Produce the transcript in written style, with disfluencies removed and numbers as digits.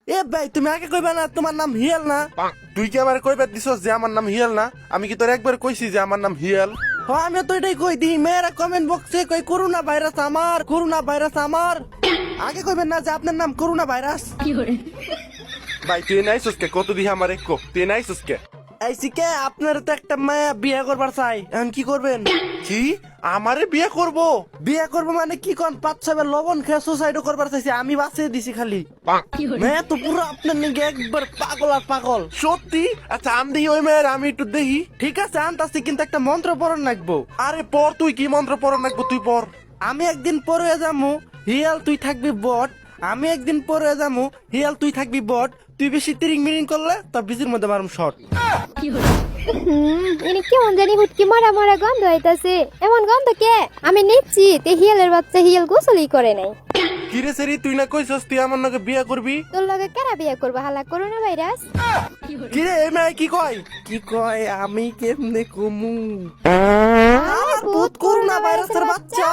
এ ভাই তুমি আগে কইবা না তোমার নাম হিয়াল না? তুই কি আমার কইবার দিছস যে আমার নাম হিয়াল না? আমি কি তোর একবার কইছি যে আমার নাম হিয়াল? আমি তো এটাই কই দিই, মেয়েরা কমেন্ট বক্সে কই করোনা ভাইরাস আমার, করোনা ভাইরাস আমার। আগে কইবেন না যে আপনার নাম করোনা ভাইরাস। ভাই তুই নাইছস কে? কত দিহি আমার একো তুই নাইছস কে? আইসি কে আপনার তো একটা মায়া বিয়ে করবার চাই, এখন কি করবেন? কি আমারে বিয়ে করব? বিয়ে করবো মানে কি কোন 5-6 লবণ খেয়ে সুসাইডও করবার চাইছি, আমি বাঁচিয়ে দিছি খালি। মেয়ে তো পুরো আপনার নিগে একবার পাগল আর পাগল। সত্যি? আচ্ছা আন দিহি ওই মেয়ের, আমি একটু দেখি। ঠিক আছে আনতাছি, কিন্তু একটা মন্ত্র পড়ন লাগবো। আরে পর, তুই কি মন্ত্র পড়ন লাগবো তুই পর। আমি একদিন পরে যামু হিয়াল তুই থাকবি বট, আমি একদিন পরে যামু হিয়াল তুই থাকবি বট, তুই বেশি তিরিং মিরিং করলে তোর বিচির মধ্যে মারুম শর্ট। ইনি কেমন জানি হুটকি মারা মারা গন্ধ হইতাছে। এমন গন্ধ কে? আমি নিচ্ছি তে হিয়ালের বাচ্চা হিয়াল গোসলই করে নাই। কিরে সেরি তুই না কইছস তুই আমার নাকি বিয়ে করবি? তোর লগে কেরা বিয়ে করবো? হালা করোনা ভাইরাস। কিরে এই মেয়ে কি কয়? কি কয় আমি কেমনে কমু? আরে ভূত করোনা ভাইরাসের বাচ্চা।